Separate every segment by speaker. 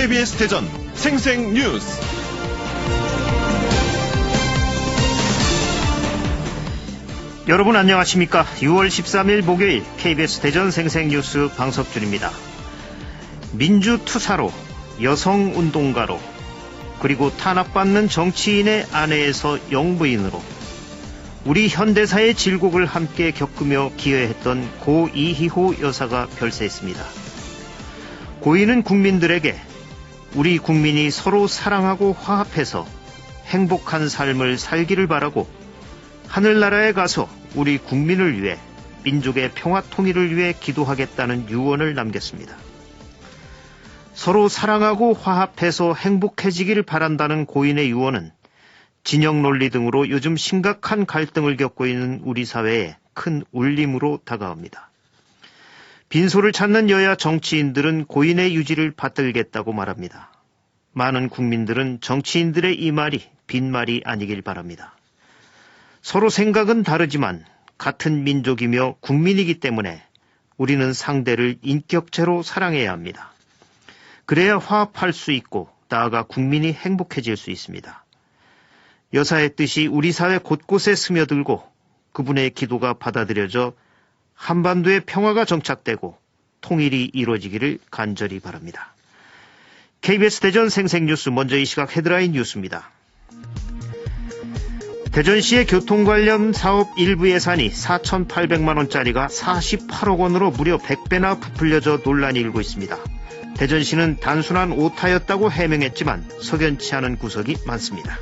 Speaker 1: KBS 대전 생생뉴스.
Speaker 2: 여러분 안녕하십니까? 6월 13일 목요일 KBS 대전 생생뉴스 방석준입니다. 민주투사로, 여성운동가로, 그리고 탄압받는 정치인의 아내에서 영부인으로 우리 현대사의 질곡을 함께 겪으며 기여했던 고 이희호 여사가 별세했습니다. 고인은 국민들에게 우리 국민이 서로 사랑하고 화합해서 행복한 삶을 살기를 바라고 하늘나라에 가서 우리 국민을 위해, 민족의 평화 통일을 위해 기도하겠다는 유언을 남겼습니다. 서로 사랑하고 화합해서 행복해지기를 바란다는 고인의 유언은 진영 논리 등으로 요즘 심각한 갈등을 겪고 있는 우리 사회에 큰 울림으로 다가옵니다. 빈소를 찾는 여야 정치인들은 고인의 유지를 받들겠다고 말합니다. 많은 국민들은 정치인들의 이 말이 빈말이 아니길 바랍니다. 서로 생각은 다르지만 같은 민족이며 국민이기 때문에 우리는 상대를 인격체로 사랑해야 합니다. 그래야 화합할 수 있고 나아가 국민이 행복해질 수 있습니다. 여사의 뜻이 우리 사회 곳곳에 스며들고 그분의 기도가 받아들여져 한반도의 평화가 정착되고 통일이 이루어지기를 간절히 바랍니다. KBS 대전 생생뉴스, 먼저 이 시각 헤드라인 뉴스입니다. 대전시의 교통 관련 사업 일부 예산이 4,800만 원짜리가 48억 원으로 무려 100배나 부풀려져 논란이 일고 있습니다. 대전시는 단순한 오타였다고 해명했지만 석연치 않은 구석이 많습니다.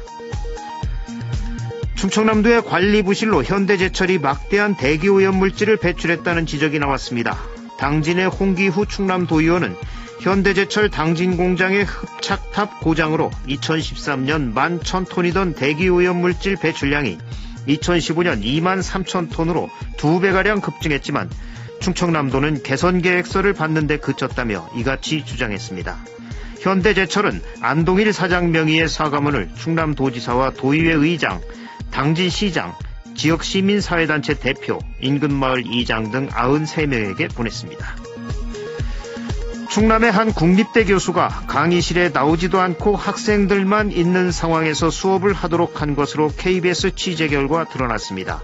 Speaker 2: 충청남도의 관리부실로 현대제철이 막대한 대기오염물질을 배출했다는 지적이 나왔습니다. 당진의 홍기후 충남도의원은 현대제철 당진 공장의 흡착탑 고장으로 2013년 11,000톤이던 대기오염물질 배출량이 2015년 23,000톤으로 2배가량 급증했지만 충청남도는 개선계획서를 받는 데 그쳤다며 이같이 주장했습니다. 현대제철은 안동일 사장 명의의 사과문을 충남도지사와 도의회 의장, 당진시장, 지역시민사회단체 대표, 인근마을 이장 등 93명에게 보냈습니다. 충남의 한 국립대 교수가 강의실에 나오지도 않고 학생들만 있는 상황에서 수업을 하도록 한 것으로 KBS 취재 결과 드러났습니다.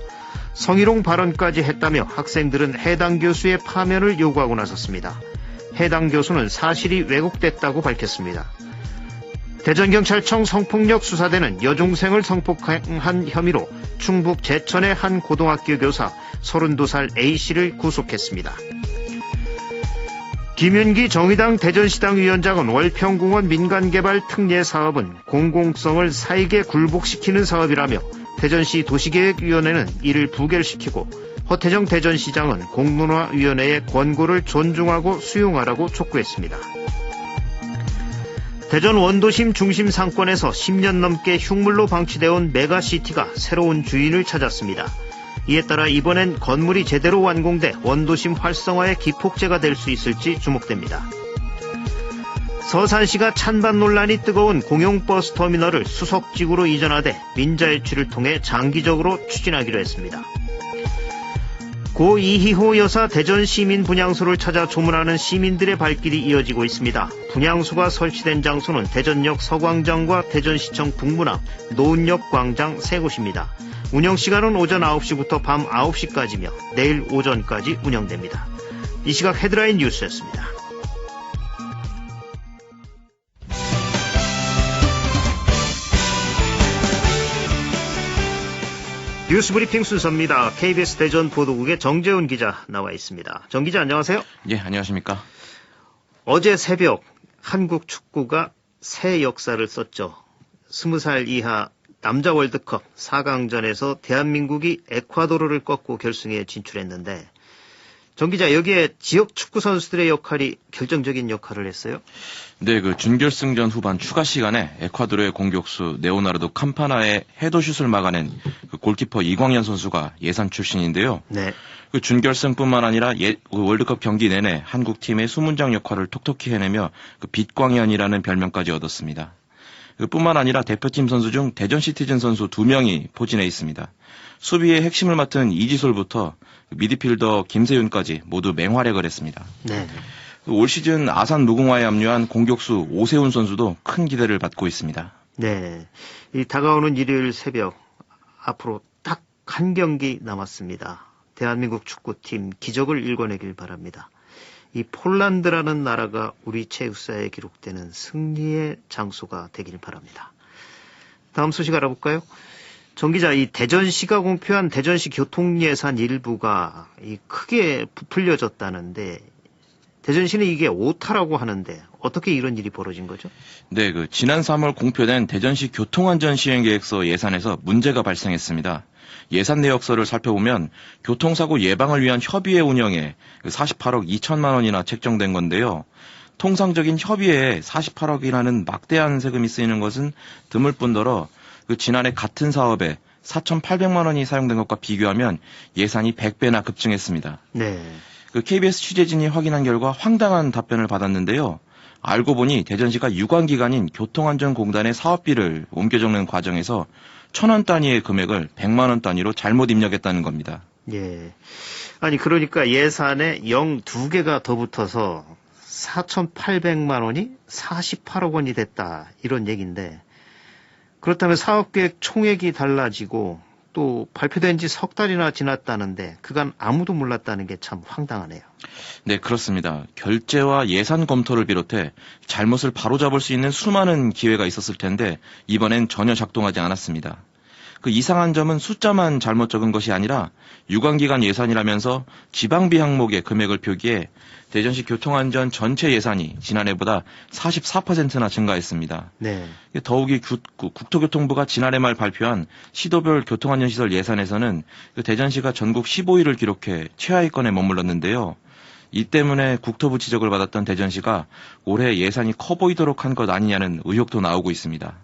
Speaker 2: 성희롱 발언까지 했다며 학생들은 해당 교수의 파면을 요구하고 나섰습니다. 해당 교수는 사실이 왜곡됐다고 밝혔습니다. 대전경찰청 성폭력 수사대는 여중생을 성폭행한 혐의로 충북 제천의 한 고등학교 교사 32살 A씨를 구속했습니다. 김윤기 정의당 대전시당 위원장은 월평공원 민간개발 특례 사업은 공공성을 사익에 굴복시키는 사업이라며 대전시 도시계획위원회는 이를 부결시키고 허태정 대전시장은 공문화위원회의 권고를 존중하고 수용하라고 촉구했습니다. 대전 원도심 중심 상권에서 10년 넘게 흉물로 방치되어온 메가시티가 새로운 주인을 찾았습니다. 이에 따라 이번엔 건물이 제대로 완공돼 원도심 활성화의 기폭제가 될 수 있을지 주목됩니다. 서산시가 찬반 논란이 뜨거운 공용버스 터미널을 수석지구로 이전하되 민자유치를 통해 장기적으로 추진하기로 했습니다. 고 이희호 여사 대전시민 분향소를 찾아 조문하는 시민들의 발길이 이어지고 있습니다. 분향소가 설치된 장소는 대전역 서광장과 대전시청 북문 앞 노은역 광장 세 곳입니다. 운영시간은 오전 9시부터 밤 9시까지며 내일 오전까지 운영됩니다. 이 시각 헤드라인 뉴스였습니다. 뉴스브리핑 순서입니다. KBS 대전 보도국의 정재훈 기자 나와 있습니다. 정 기자 안녕하세요.
Speaker 3: 예, 안녕하십니까.
Speaker 2: 어제 새벽 한국 축구가 새 역사를 썼죠. 20살 이하 남자 월드컵 4강전에서 대한민국이 에콰도르를 꺾고 결승에 진출했는데, 정 기자, 여기에 지역 축구 선수들의 역할이 결정적인 역할을 했어요?
Speaker 3: 네, 준결승전 후반 추가 시간에 에콰도르의 공격수 네오나르도 캄파나의 헤더슛을 막아낸 골키퍼 이광현 선수가 예산 출신인데요.
Speaker 2: 네.
Speaker 3: 준결승뿐만 아니라 월드컵 경기 내내 한국 팀의 수문장 역할을 톡톡히 해내며 빛광현이라는 별명까지 얻었습니다. 뿐만 아니라 대표팀 선수 중 대전 시티즌 선수 2명이 포진해 있습니다. 수비의 핵심을 맡은 이지솔부터 미드필더 김세윤까지 모두 맹활약을 했습니다.
Speaker 2: 네.
Speaker 3: 올 시즌 아산 무궁화에 합류한 공격수 오세훈 선수도 큰 기대를 받고 있습니다.
Speaker 2: 네, 이 다가오는 일요일 새벽 앞으로 딱 한 경기 남았습니다. 대한민국 축구팀 기적을 일궈내길 바랍니다. 이 폴란드라는 나라가 우리 체육사에 기록되는 승리의 장소가 되길 바랍니다. 다음 소식 알아볼까요? 정 기자, 이 대전시가 공표한 대전시 교통예산 일부가 크게 부풀려졌다는데 대전시는 이게 오타라고 하는데 어떻게 이런 일이 벌어진 거죠?
Speaker 3: 네, 지난 3월 공표된 대전시 교통안전시행계획서 예산에서 문제가 발생했습니다. 예산 내역서를 살펴보면 교통사고 예방을 위한 협의회 운영에 48억 2천만 원이나 책정된 건데요. 통상적인 협의회에 48억이라는 막대한 세금이 쓰이는 것은 드물 뿐더러 지난해 같은 사업에 4,800만 원이 사용된 것과 비교하면 예산이 100배나 급증했습니다.
Speaker 2: 네.
Speaker 3: KBS 취재진이 확인한 결과 황당한 답변을 받았는데요. 알고 보니 대전시가 유관기관인 교통안전공단의 사업비를 옮겨 적는 과정에서 1,000원 단위의 금액을 100만 원 단위로 잘못 입력했다는 겁니다.
Speaker 2: 예. 아니 그러니까 예산에 0 2개가 더 붙어서 4,800만 원이 48억 원이 됐다 이런 얘기인데 그렇다면 사업계획 총액이 달라지고 또 발표된 지 석 달이나 지났다는데 그간 아무도 몰랐다는 게 참 황당하네요.
Speaker 3: 네, 그렇습니다. 결제와 예산 검토를 비롯해 잘못을 바로잡을 수 있는 수많은 기회가 있었을 텐데 이번엔 전혀 작동하지 않았습니다. 그 이상한 점은 숫자만 잘못 적은 것이 아니라 유관기관 예산이라면서 지방비 항목의 금액을 표기해 대전시 교통안전 전체 예산이 지난해보다 44%나 증가했습니다.
Speaker 2: 네.
Speaker 3: 더욱이 국토교통부가 지난해 말 발표한 시도별 교통안전시설 예산에서는 대전시가 전국 15위를 기록해 최하위권에 머물렀는데요. 이 때문에 국토부 지적을 받았던 대전시가 올해 예산이 커 보이도록 한 것 아니냐는 의혹도 나오고 있습니다.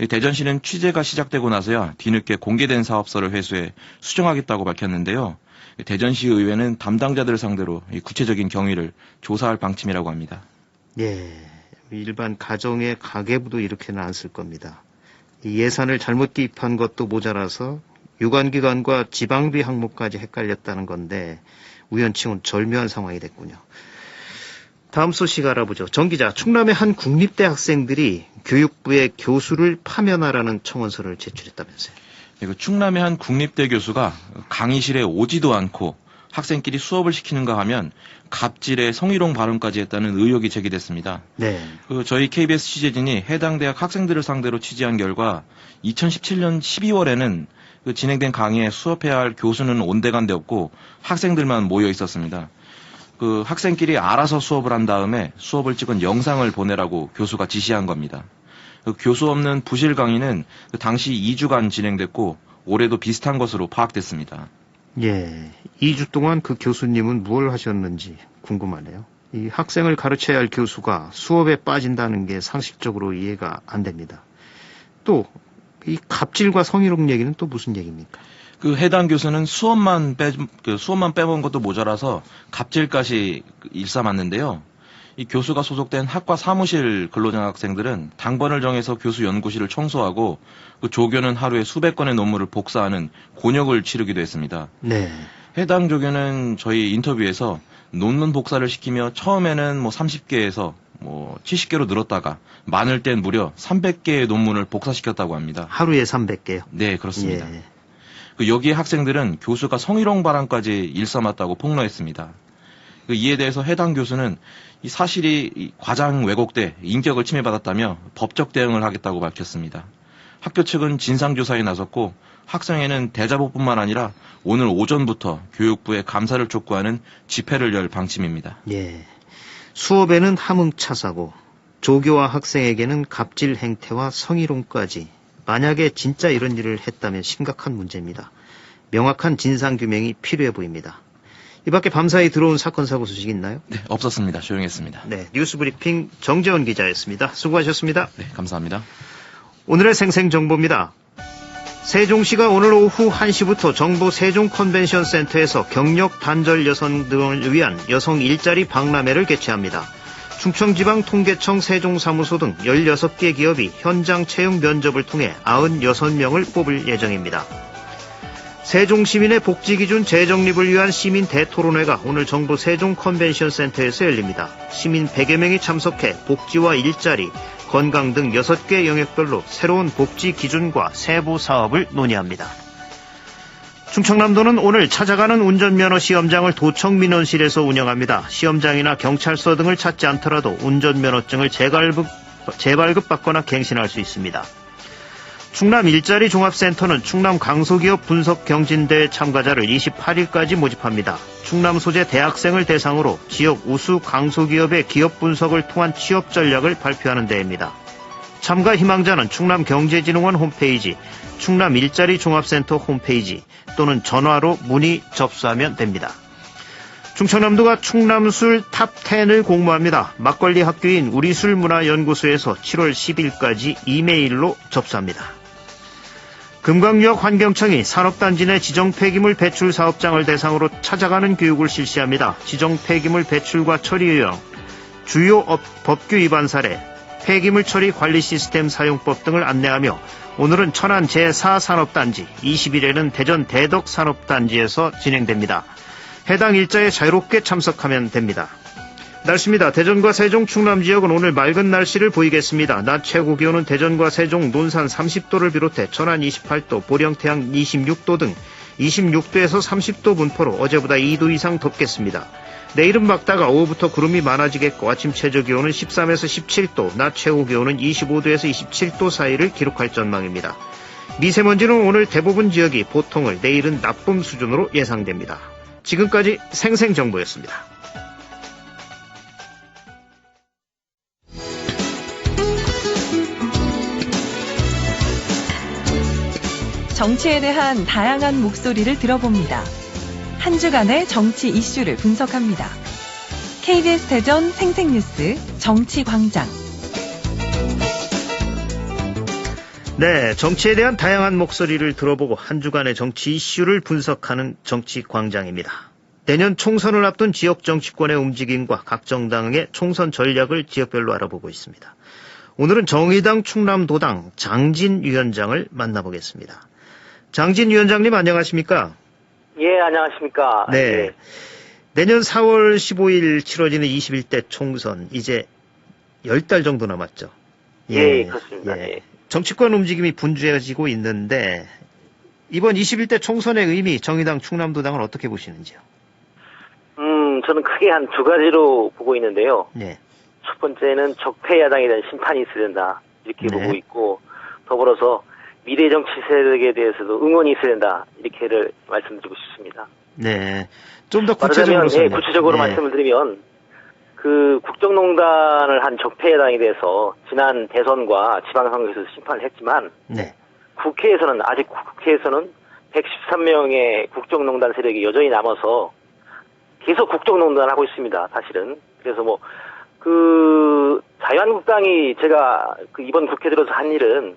Speaker 3: 대전시는 취재가 시작되고 나서야 뒤늦게 공개된 사업서를 회수해 수정하겠다고 밝혔는데요. 대전시 의회는 담당자들 상대로 구체적인 경위를 조사할 방침이라고 합니다.
Speaker 2: 예, 일반 가정의 가계부도 이렇게는 안 쓸 겁니다. 이 예산을 잘못 기입한 것도 모자라서 유관기관과 지방비 항목까지 헷갈렸다는 건데 우연치곤 절묘한 상황이 됐군요. 다음 소식 알아보죠. 정 기자, 충남의 한 국립대 학생들이 교육부에 교수를 파면하라는 청원서를 제출했다면서요.
Speaker 3: 충남의 한 국립대 교수가 강의실에 오지도 않고 학생끼리 수업을 시키는가 하면 갑질에 성희롱 발언까지 했다는 의혹이 제기됐습니다.
Speaker 2: 네.
Speaker 3: 저희 KBS 취재진이 해당 대학 학생들을 상대로 취재한 결과 2017년 12월에는 진행된 강의에 수업해야 할 교수는 온데간데 없고 학생들만 모여 있었습니다. 학생끼리 알아서 수업을 한 다음에 수업을 찍은 영상을 보내라고 교수가 지시한 겁니다. 교수 없는 부실 강의는 당시 2주간 진행됐고 올해도 비슷한 것으로 파악됐습니다.
Speaker 2: 예, 2주 동안 그 교수님은 뭘 하셨는지 궁금하네요. 이 학생을 가르쳐야 할 교수가 수업에 빠진다는 게 상식적으로 이해가 안 됩니다. 또 이 갑질과 성희롱 얘기는 또 무슨 얘기입니까?
Speaker 3: 해당 교수는 수업만 빼본 것도 모자라서 갑질까지 일삼았는데요. 이 교수가 소속된 학과 사무실 근로장학생들은 당번을 정해서 교수 연구실을 청소하고 조교는 하루에 수백 건의 논문을 복사하는 곤욕을 치르기도 했습니다.
Speaker 2: 네.
Speaker 3: 해당 조교는 저희 인터뷰에서 논문 복사를 시키며 처음에는 30개에서 70개로 늘었다가 많을 땐 무려 300개의 논문을 복사시켰다고 합니다. 하루에
Speaker 2: 300개요?
Speaker 3: 네, 그렇습니다.
Speaker 2: 예.
Speaker 3: 여기에 학생들은 교수가 성희롱 발언까지 일삼았다고 폭로했습니다. 이에 대해서 해당 교수는 이 사실이 과장 왜곡돼 인격을 침해받았다며 법적 대응을 하겠다고 밝혔습니다. 학교 측은 진상조사에 나섰고 학생회는 대자보뿐만 아니라 오늘 오전부터 교육부에 감사를 촉구하는 집회를 열 방침입니다.
Speaker 2: 예. 수업에는 함흥차사고 조교와 학생에게는 갑질 행태와 성희롱까지 만약에 진짜 이런 일을 했다면 심각한 문제입니다. 명확한 진상규명이 필요해 보입니다. 이 밖에 밤사이 들어온 사건 사고 소식 있나요?
Speaker 3: 네, 없었습니다. 조용했습니다.
Speaker 2: 네, 뉴스브리핑 정재원 기자였습니다. 수고하셨습니다.
Speaker 3: 네, 감사합니다.
Speaker 2: 오늘의 생생정보입니다. 세종시가 오늘 오후 1시부터 정부 세종 컨벤션 센터에서 경력 단절 여성 등을 위한 여성 일자리 박람회를 개최합니다. 충청지방통계청 세종사무소 등 16개 기업이 현장 채용 면접을 통해 96명을 뽑을 예정입니다. 세종시민의 복지기준 재정립을 위한 시민 대토론회가 오늘 정부 세종 컨벤션센터에서 열립니다. 시민 100여 명이 참석해 복지와 일자리, 건강 등 6개 영역별로 새로운 복지 기준과 세부 사업을 논의합니다. 충청남도는 오늘 찾아가는 운전면허 시험장을 도청 민원실에서 운영합니다. 시험장이나 경찰서 등을 찾지 않더라도 운전면허증을 재발급받거나 갱신할 수 있습니다. 충남 일자리 종합센터는 충남 강소기업 분석 경진대회 참가자를 28일까지 모집합니다. 충남 소재 대학생을 대상으로 지역 우수 강소기업의 기업 분석을 통한 취업 전략을 발표하는 대회입니다. 참가 희망자는 충남경제진흥원 홈페이지, 충남 일자리 종합센터 홈페이지 또는 전화로 문의 접수하면 됩니다. 충청남도가 충남술 탑10을 공모합니다. 막걸리 학교인 우리술문화연구소에서 7월 10일까지 이메일로 접수합니다. 금강유역 환경청이 산업단지 내 지정 폐기물 배출 사업장을 대상으로 찾아가는 교육을 실시합니다. 지정 폐기물 배출과 처리 요령, 주요 법규 위반 사례, 폐기물 처리 관리 시스템 사용법 등을 안내하며 오늘은 천안 제4산업단지, 20일에는 대전 대덕산업단지에서 진행됩니다. 해당 일자에 자유롭게 참석하면 됩니다. 날씨입니다. 대전과 세종, 충남 지역은 오늘 맑은 날씨를 보이겠습니다. 낮 최고 기온은 대전과 세종, 논산 30도를 비롯해 천안 28도, 보령태양 26도 등 26도에서 30도 분포로 어제보다 2도 이상 덥겠습니다. 내일은 맑다가 오후부터 구름이 많아지겠고 아침 최저 기온은 13에서 17도, 낮 최고 기온은 25도에서 27도 사이를 기록할 전망입니다. 미세먼지는 오늘 대부분 지역이 보통을, 내일은 나쁨 수준으로 예상됩니다. 지금까지 생생정보였습니다.
Speaker 4: 정치에 대한 다양한 목소리를 들어봅니다. 한 주간의 정치 이슈를 분석합니다. KBS 대전 생생뉴스 정치광장.
Speaker 2: 네, 정치에 대한 다양한 목소리를 들어보고 한 주간의 정치 이슈를 분석하는 정치광장입니다. 내년 총선을 앞둔 지역 정치권의 움직임과 각 정당의 총선 전략을 지역별로 알아보고 있습니다. 오늘은 정의당 충남도당 장진 위원장을 만나보겠습니다. 장진 위원장님 안녕하십니까?
Speaker 5: 예, 안녕하십니까?
Speaker 2: 네.
Speaker 5: 예.
Speaker 2: 내년 4월 15일 치러지는 21대 총선, 이제 10달 정도 남았죠?
Speaker 5: 예, 그렇습니다.
Speaker 2: 예.
Speaker 5: 예.
Speaker 2: 정치권 움직임이 분주해지고 있는데, 이번 21대 총선의 의미, 정의당 충남도당은 어떻게 보시는지요?
Speaker 5: 저는 크게 한 두 가지로 보고 있는데요.
Speaker 2: 네.
Speaker 5: 첫 번째는 적폐 야당에 대한 심판이 있어야 된다. 이렇게
Speaker 2: 네.
Speaker 5: 보고 있고, 더불어서 미래 정치 세력에 대해서도 응원이 있어야 된다. 이렇게를 말씀드리고 싶습니다.
Speaker 2: 네. 좀 더 구체적으로.
Speaker 5: 예, 구체적으로 말씀을 드리면, 그 국정농단을 한 적폐 야당에 대해서 지난 대선과 지방선거에서 심판을 했지만,
Speaker 2: 네.
Speaker 5: 아직 국회에서는 113명의 국정농단 세력이 여전히 남아서 계속 국정농단을 하고 있습니다, 사실은. 그래서 자유한국당이 제가 이번 국회 들어서 한 일은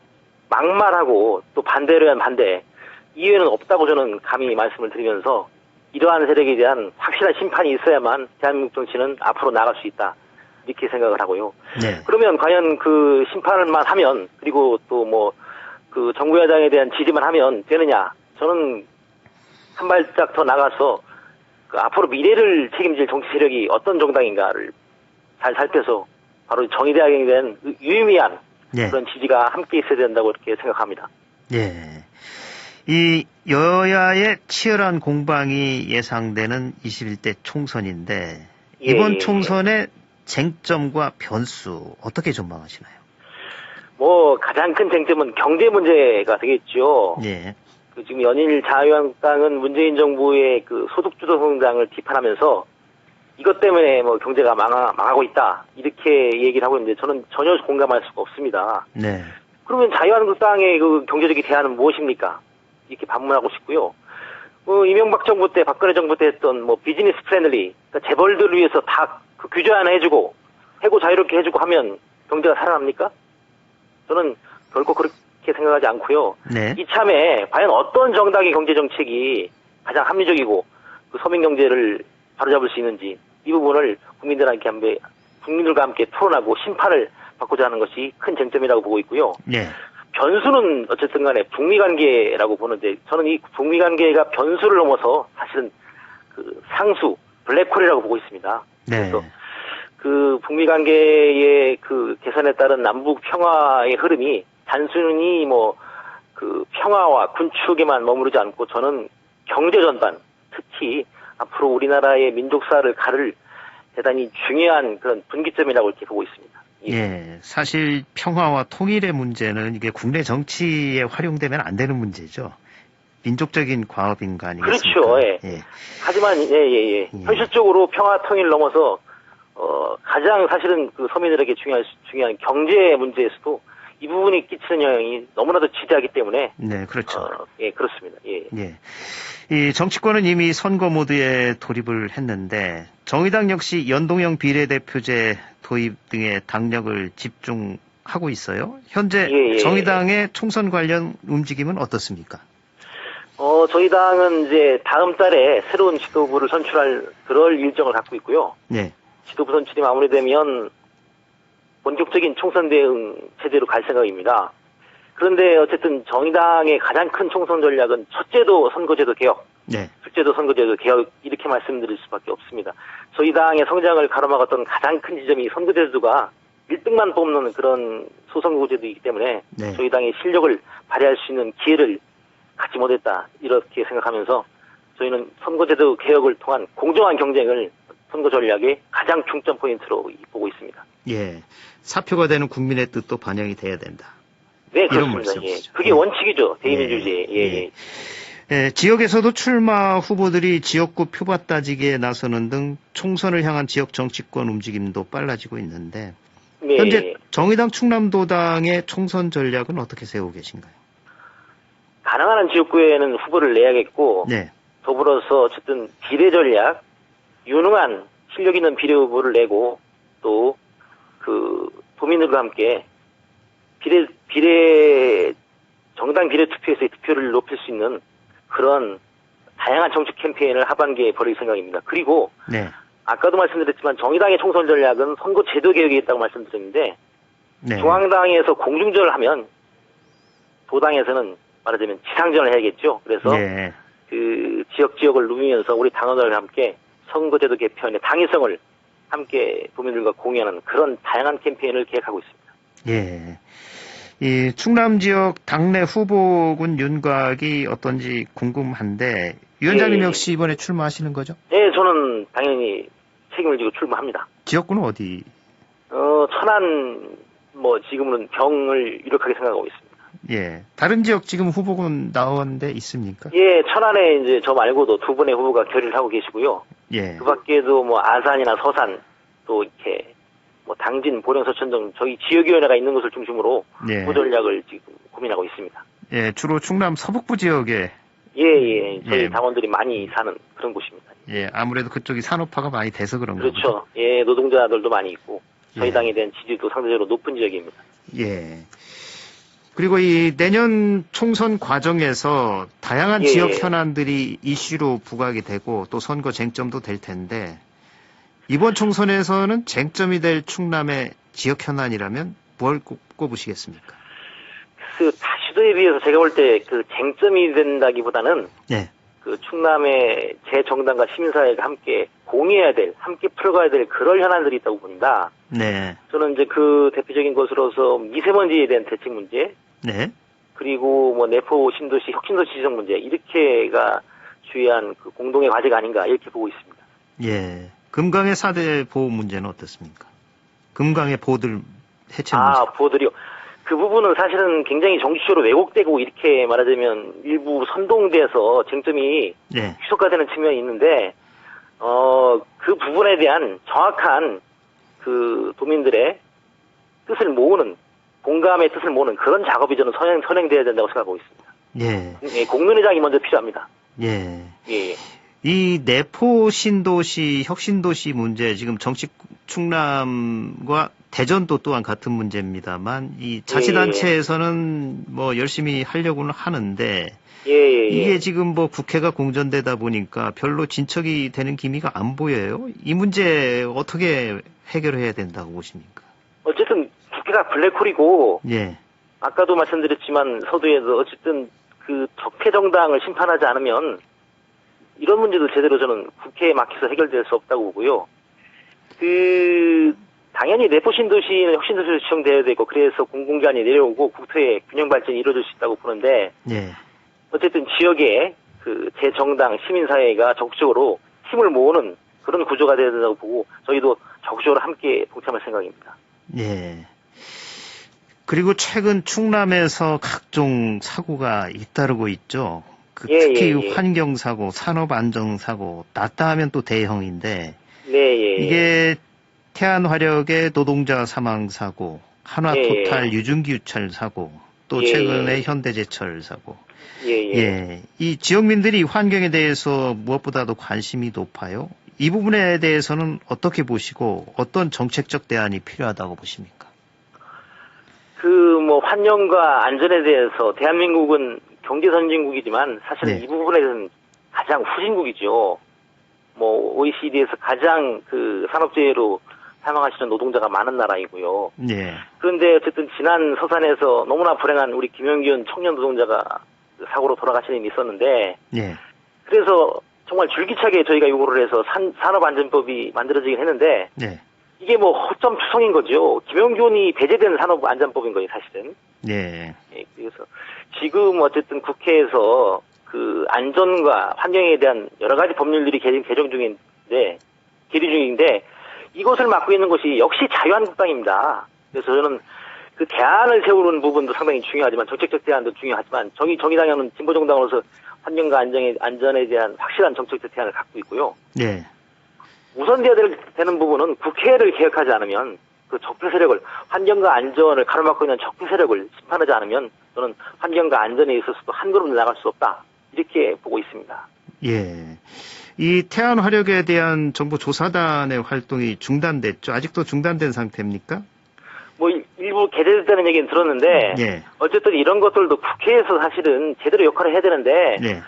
Speaker 5: 막말하고 또 반대로 한 반대, 이외에는 없다고 저는 감히 말씀을 드리면서 이러한 세력에 대한 확실한 심판이 있어야만 대한민국 정치는 앞으로 나갈 수 있다. 이렇게 생각을 하고요.
Speaker 2: 네.
Speaker 5: 그러면 과연 그 심판만 하면, 그리고 또 정부 여당에 대한 지지만 하면 되느냐? 저는 한 발짝 더 나가서 앞으로 미래를 책임질 정치 세력이 어떤 정당인가를 잘 살펴서 바로 정의당에 대한 유의미한
Speaker 2: 네.
Speaker 5: 그런 지지가 함께 있어야 된다고 이렇게 생각합니다.
Speaker 2: 네. 이 여야의 치열한 공방이 예상되는 21대 총선인데, 이번 총선의 쟁점과 변수 어떻게 전망하시나요?
Speaker 5: 가장 큰 쟁점은 경제 문제가 되겠죠.
Speaker 2: 네.
Speaker 5: 지금 연일 자유한국당은 문재인 정부의 소득주도 성장을 비판하면서 이것 때문에 경제가 망하고 있다. 이렇게 얘기를 하고 있는데 저는 전혀 공감할 수가 없습니다.
Speaker 2: 네.
Speaker 5: 그러면 자유한국당의 경제적인 대안은 무엇입니까? 이렇게 반문하고 싶고요. 이명박 정부 때, 박근혜 정부 때 했던 비즈니스 프렌들리, 그러니까 재벌들을 위해서 다 규제 하나 해주고, 해고 자유롭게 해주고 하면 경제가 살아납니까? 저는 결코 그렇게 생각하지 않고요.
Speaker 2: 네.
Speaker 5: 이참에 과연 어떤 정당의 경제 정책이 가장 합리적이고 서민 경제를 바로잡을 수 있는지 이 부분을 국민들과 함께 토론하고 심판을 받고자 하는 것이 큰 쟁점이라고 보고 있고요.
Speaker 2: 네.
Speaker 5: 변수는 어쨌든 간에 북미 관계라고 보는데, 저는 이 북미 관계가 변수를 넘어서 사실은 그 상수, 블랙홀이라고 보고 있습니다.
Speaker 2: 네.
Speaker 5: 그래서 그 북미 관계의 그 개선에 따른 남북 평화의 흐름이 단순히 뭐 그 평화와 군축에만 머무르지 않고, 저는 경제 전반, 특히 앞으로 우리나라의 민족사를 가를 대단히 중요한 그런 분기점이라고 이렇게 보고 있습니다.
Speaker 2: 예, 사실 평화와 통일의 문제는 이게 국내 정치에 활용되면 안 되는 문제죠. 민족적인 과업인가 아니겠습니까?
Speaker 5: 그렇죠. 예.
Speaker 2: 예.
Speaker 5: 하지만 현실적으로 평화 통일 넘어서 가장 사실은 그 서민들에게 중요한 경제 문제에서도 이 부분이 끼치는 영향이 너무나도 지대하기 때문에.
Speaker 2: 네, 그렇죠.
Speaker 5: 예, 그렇습니다. 예.
Speaker 2: 예. 이 정치권은 이미 선거 모드에 돌입을 했는데, 정의당 역시 연동형 비례대표제 도입 등의 당력을 집중하고 있어요. 현재 정의당의 총선 관련 움직임은 어떻습니까?
Speaker 5: 저희 당은 이제 다음 달에 새로운 지도부를 선출할 그럴 일정을 갖고 있고요.
Speaker 2: 네.
Speaker 5: 지도부 선출이 마무리되면 본격적인 총선 대응 체제로 갈 생각입니다. 그런데 어쨌든 정의당의 가장 큰 총선 전략은 첫째도 선거제도 개혁,
Speaker 2: 네.
Speaker 5: 둘째도 선거제도 개혁, 이렇게 말씀드릴 수밖에 없습니다. 저희 당의 성장을 가로막았던 가장 큰 지점이 선거제도가 1등만 뽑는 그런 소선거제도이기 때문에
Speaker 2: 네.
Speaker 5: 저희 당의 실력을 발휘할 수 있는 기회를 갖지 못했다, 이렇게 생각하면서 저희는 선거제도 개혁을 통한 공정한 경쟁을 선거 전략의 가장 중점 포인트로 보고 있습니다.
Speaker 2: 예. 사표가 되는 국민의 뜻도 반영이 돼야 된다.
Speaker 5: 네,
Speaker 2: 이런
Speaker 5: 그렇습니다. 예.
Speaker 2: 말씀이시죠.
Speaker 5: 그게
Speaker 2: 예.
Speaker 5: 원칙이죠. 대의민주주의. 예.
Speaker 2: 예, 지역에서도 출마 후보들이 지역구 표밭 따지기에 나서는 등 총선을 향한 지역 정치권 움직임도 빨라지고 있는데,
Speaker 5: 네.
Speaker 2: 현재 정의당 충남도당의 총선 전략은 어떻게 세우고 계신가요?
Speaker 5: 가능한 한 지역구에는 후보를 내야겠고,
Speaker 2: 네.
Speaker 5: 더불어서 어쨌든 비례 전략, 유능한 실력 있는 비례 후보를 내고, 또 그 도민들과 함께 정당 비례 투표에서의 득표를 높일 수 있는 그런 다양한 정책 캠페인을 하반기에 벌일 생각입니다. 그리고
Speaker 2: 네.
Speaker 5: 아까도 말씀드렸지만 정의당의 총선 전략은 선거 제도 개혁이 있다고 말씀드렸는데,
Speaker 2: 네.
Speaker 5: 중앙당에서 공중전을 하면 도당에서는 말하자면 지상전을 해야겠죠. 그래서
Speaker 2: 네.
Speaker 5: 그 지역을 누비면서 우리 당원들과 함께 선거제도 개편의 당위성을 함께 도민들과 공유하는 그런 다양한 캠페인을 계획하고 있습니다.
Speaker 2: 예. 이 충남 지역 당내 후보군 윤곽이 어떤지 궁금한데, 위원장님
Speaker 5: 예.
Speaker 2: 역시 이번에 출마하시는 거죠?
Speaker 5: 네, 저는 당연히 책임을 지고 출마합니다.
Speaker 2: 지역구는 어디?
Speaker 5: 천안, 지금은 병을 유력하게 생각하고 있습니다.
Speaker 2: 예. 다른 지역 지금 후보군 나온 데 있습니까?
Speaker 5: 예, 천안에 이제 저 말고도 두 분의 후보가 결의를 하고 계시고요.
Speaker 2: 예.
Speaker 5: 그 밖에도 아산이나 서산, 또 이렇게 당진, 보령, 서천 등 저희 지역위원회가 있는 곳을 중심으로
Speaker 2: 예.
Speaker 5: 후보 전략을 지금 고민하고 있습니다.
Speaker 2: 예, 주로 충남 서북부 지역에
Speaker 5: 예. 저희
Speaker 2: 예.
Speaker 5: 당원들이 많이 사는 그런 곳입니다.
Speaker 2: 예, 아무래도 그쪽이 산업화가 많이 돼서 그런가 보죠.
Speaker 5: 그렇죠. 예, 노동자들도 많이 있고 저희
Speaker 2: 예.
Speaker 5: 당에 대한 지지도 상대적으로 높은 지역입니다.
Speaker 2: 예. 그리고 이 내년 총선 과정에서 다양한
Speaker 5: 예.
Speaker 2: 지역 현안들이 이슈로 부각이 되고 또 선거 쟁점도 될 텐데, 이번 총선에서는 쟁점이 될 충남의 지역 현안이라면 뭘 꼽으시겠습니까?
Speaker 5: 그 다시도에 비해서 제가 볼 때 그 쟁점이 된다기보다는
Speaker 2: 네.
Speaker 5: 그 충남의 재정당과 시민사회가 함께 공유해야 될, 함께 풀어가야 될 그런 현안들이 있다고 봅니다.
Speaker 2: 네.
Speaker 5: 저는 이제 그 대표적인 것으로서 미세먼지에 대한 대책 문제,
Speaker 2: 네.
Speaker 5: 그리고 내포 신도시, 혁신도시 지정 문제, 이렇게가 주요한 그 공동의 과제가 아닌가, 이렇게 보고 있습니다.
Speaker 2: 예. 금강의 4대 보호 문제는 어떻습니까? 금강의 보호들 해체 문제.
Speaker 5: 보호들이요. 그 부분은 사실은 굉장히 정치적으로 왜곡되고 이렇게 말하자면 일부 선동돼서 쟁점이
Speaker 2: 네.
Speaker 5: 희소화되는 측면이 있는데, 그 부분에 대한 정확한 그 도민들의 뜻을 모으는, 공감의 뜻을 모으는 그런 작업이 저는 선행돼야 된다고 생각하고 있습니다.
Speaker 2: 예.
Speaker 5: 예, 공론회장이 먼저 필요합니다.
Speaker 2: 예.
Speaker 5: 예.
Speaker 2: 이 내포 신도시, 혁신도시 문제, 지금 충남과 대전도 또한 같은 문제입니다만, 이 자치단체에서는 열심히 하려고는 하는데, 이게 지금 국회가 공전되다 보니까 별로 진척이 되는 기미가 안 보여요. 이 문제 어떻게 해결해야 된다고 보십니까?
Speaker 5: 어쨌든 국회가 블랙홀이고,
Speaker 2: 예.
Speaker 5: 아까도 말씀드렸지만 서두에도 어쨌든 그 적폐 정당을 심판하지 않으면 이런 문제도 제대로 저는 국회에 막혀서 해결될 수 없다고 보고요. 당연히 내포 신도시는 혁신도시로 지정되어야 되고 그래서 공공기관이 내려오고 국토의 균형 발전이 이루어질 수 있다고 보는데 어쨌든 지역에 그 재정당 시민사회가 적극적으로 힘을 모으는 그런 구조가 되어야 된다고 보고 저희도 적극적으로 함께 동참할 생각입니다.
Speaker 2: 예. 그리고 최근 충남에서 각종 사고가 잇따르고 있죠. 특히 환경사고, 산업안전사고, 낮다 하면 또 대형인데 이게 태안화력의 노동자 사망사고, 한화토탈 유증기유철 사고, 또 최근에 현대제철 사고. 이 지역민들이 환경에 대해서 무엇보다도 관심이 높아요. 이 부분에 대해서는 어떻게 보시고 어떤 정책적 대안이 필요하다고 보십니까?
Speaker 5: 환경과 안전에 대해서 대한민국은 경제 선진국이지만 사실은 이 부분에 대해서는 가장 후진국이죠. OECD에서 가장 그 산업재해로 사망하시는 노동자가 많은 나라이고요. 그런데 어쨌든 지난 서산에서 너무나 불행한 우리 김영균 청년 노동자가 사고로 돌아가시는 일이 있었는데 그래서 정말 줄기차게 저희가 요구를 해서 산업안전법이 만들어지긴 했는데 이게 허점투성인 거죠. 김영균이 배제된 산업안전법인 거예요, 사실은. 그래서 지금 어쨌든 국회에서 그 안전과 환경에 대한 여러 가지 법률들이 개정 중인데 이것을 맡고 있는 것이 역시 자유한국당입니다. 그래서 저는 그 대안을 세우는 부분도 상당히 중요하지만 정책적 대안도 중요하지만 정의당은 진보정당으로서 환경과 안전에 대한 확실한 정책적 대안을 갖고 있고요. 우선되어야 되는 부분은 국회를 개혁하지 않으면 그 적폐 세력을 환경과 안전을 가로막고 있는 적폐 세력을 심판하지 않으면 저는 환경과 안전에 있어서도 한 걸음 나갈 수 없다 이렇게 보고 있습니다.
Speaker 2: 이 태안화력에 대한 정부 조사단의 활동이 중단됐죠. 아직도 중단된 상태입니까?
Speaker 5: 일부 개재됐다는 얘기는 들었는데 어쨌든 이런 것들도 국회에서 사실은 제대로 역할을 해야 되는데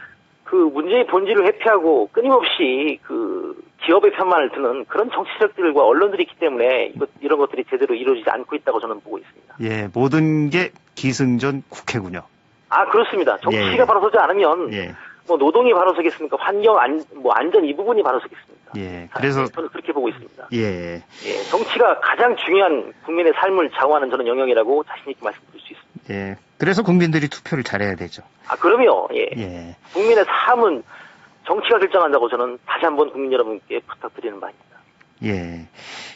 Speaker 5: 그 문제의 본질을 회피하고 끊임없이 그 기업의 편만을 드는 그런 정치 세력들과 언론들이 있기 때문에 이런 것들이 제대로 이루어지지 않고 있다고 저는 보고 있습니다.
Speaker 2: 모든 게 기승전 국회군요.
Speaker 5: 그렇습니다. 정치가 바로 서지 않으면 노동이 바로 서겠습니까? 환경, 안전 이 부분이 바로 서겠습니까?
Speaker 2: 그래서
Speaker 5: 저는 그렇게 보고 있습니다. 정치가 가장 중요한 국민의 삶을 좌우하는 저는 영역이라고 자신 있게 말씀드릴 수 있습니다.
Speaker 2: 그래서 국민들이 투표를 잘해야 되죠.
Speaker 5: 그럼요. 국민의 삶은 정치가 결정한다고 저는 다시 한번 국민 여러분께 부탁드리는 바입니다.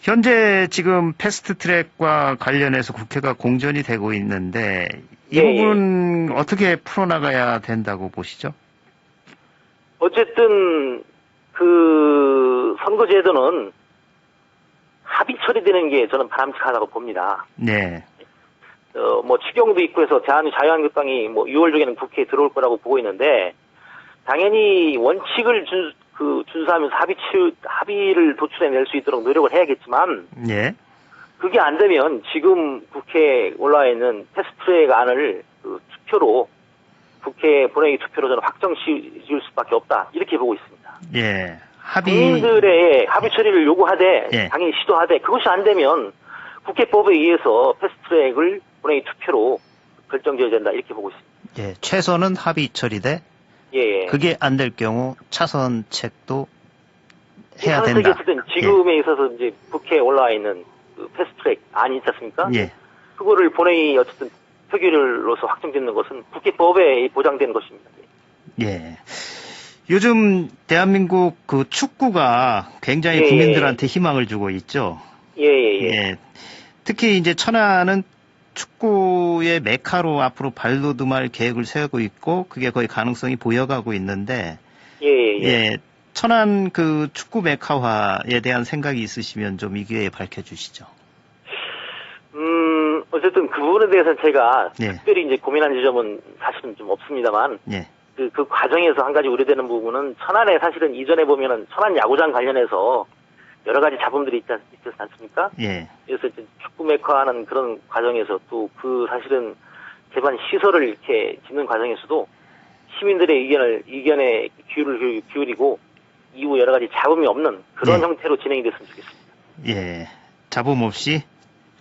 Speaker 2: 현재 지금 패스트트랙과 관련해서 국회가 공전이 되고 있는데 이 부분은 어떻게 풀어나가야 된다고 보시죠?
Speaker 5: 어쨌든 그 선거제도는 합의 처리되는 게 저는 바람직하다고 봅니다. 추경도 있고 해서 자유한국당이 6월 중에는 국회에 들어올 거라고 보고 있는데 당연히 원칙을 준수하면서 합의를 도출해낼 수 있도록 노력을 해야겠지만 그게 안 되면 지금 국회에 올라와 있는 패스트트랙 안을 투표로 국회 본회의 투표로 저는 확정 지을 수밖에 없다 이렇게 보고 있습니다. 국민들의 합의 처리를 요구하되 당연히 시도하되 그것이 안 되면 국회법에 의해서 패스트트랙을 본회의 투표로 결정지어야 된다 이렇게 보고 있습니다.
Speaker 2: 최선은 합의 처리되 그게 안 될 경우 차선책도 해야 된다.
Speaker 5: 어쨌든 지금에 있어서 이제 국회에 올라와 있는 그 패스트트랙 안이 있지 않습니까? 그거를 본회의 어쨌든 표결로서 확정짓는 것은 국회법에 보장된 것입니다.
Speaker 2: 요즘 대한민국 그 축구가 굉장히 국민들한테 희망을 주고 있죠. 특히 이제 천안은 축구의 메카로 앞으로 발돋움할 계획을 세우고 있고 그게 거의 가능성이 보여가고 있는데 천안 그 축구 메카화에 대한 생각이 있으시면 좀 이 기회에 밝혀주시죠.
Speaker 5: 어쨌든 그 부분에 대해서는 제가 특별히 이제 고민한 지점은 사실은 좀 없습니다만 그 과정에서 한 가지 우려되는 부분은 천안에 사실은 이전에 보면은 천안 야구장 관련해서 여러 가지 잡음들이 있지 않습니까? 그래서 이제 축구 메카하는 그런 과정에서 또 그 사실은 개반 시설을 이렇게 짓는 과정에서도 시민들의 의견에 귀를 기울이고 이후 여러 가지 잡음이 없는 그런 형태로 진행이 됐으면 좋겠습니다.
Speaker 2: 잡음 없이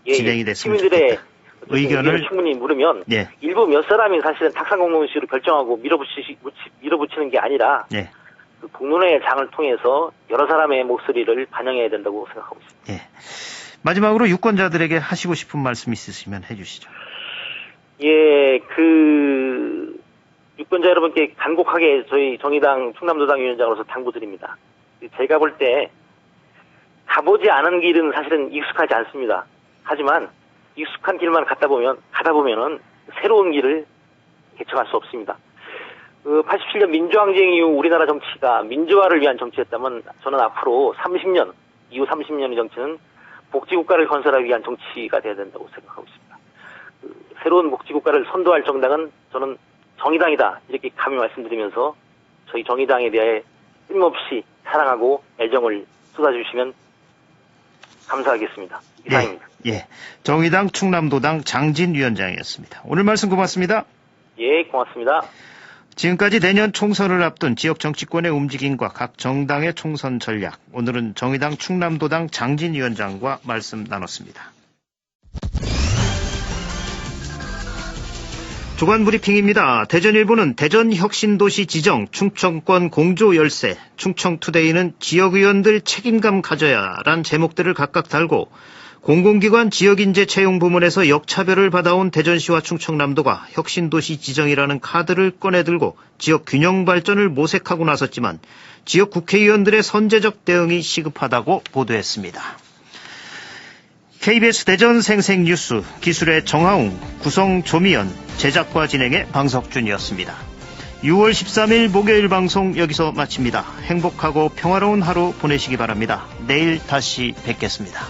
Speaker 2: 진행이 됐으면
Speaker 5: 시민들의
Speaker 2: 좋겠다. 의견을
Speaker 5: 충분히 물으면
Speaker 2: 예.
Speaker 5: 일부 몇 사람이 사실은 탁상공론 이슈로 결정하고 밀어붙이는 게 아니라
Speaker 2: 예.
Speaker 5: 그 공론회의 장을 통해서 여러 사람의 목소리를 반영해야 된다고 생각하고 있습니다.
Speaker 2: 예. 마지막으로 유권자들에게 하시고 싶은 말씀 있으시면 해주시죠.
Speaker 5: 예, 유권자 여러분께 간곡하게 저희 정의당 충남도당 위원장으로서 당부드립니다. 제가 볼 때 가보지 않은 길은 사실은 익숙하지 않습니다. 하지만 익숙한 길만 가다 보면은 새로운 길을 개척할 수 없습니다. 87년 민주항쟁 이후 우리나라 정치가 민주화를 위한 정치였다면 저는 앞으로 이후 30년의 정치는 복지국가를 건설하기 위한 정치가 돼야 된다고 생각하고 있습니다. 새로운 복지국가를 선도할 정당은 저는 정의당이다 이렇게 감히 말씀드리면서 저희 정의당에 대해 끊임없이 사랑하고 애정을 쏟아주시면 감사하겠습니다. 이상입니다.
Speaker 2: 예. 정의당 충남도당 장진 위원장이었습니다. 오늘 말씀 고맙습니다.
Speaker 5: 예, 고맙습니다.
Speaker 2: 지금까지 내년 총선을 앞둔 지역 정치권의 움직임과 각 정당의 총선 전략, 오늘은 정의당 충남도당 장진 위원장과 말씀 나눴습니다. 주간 브리핑입니다. 대전일보는 대전혁신도시 지정, 충청권 공조 열세, 충청투데이는 지역의원들 책임감 가져야란 제목들을 각각 달고 공공기관 지역인재 채용 부문에서 역차별을 받아온 대전시와 충청남도가 혁신도시 지정이라는 카드를 꺼내들고 지역 균형 발전을 모색하고 나섰지만 지역 국회의원들의 선제적 대응이 시급하다고 보도했습니다. KBS 대전 생생뉴스 기술의 정하웅, 구성 조미연, 제작과 진행의 방석준이었습니다. 6월 13일 목요일 방송 여기서 마칩니다. 행복하고 평화로운 하루 보내시기 바랍니다. 내일 다시 뵙겠습니다.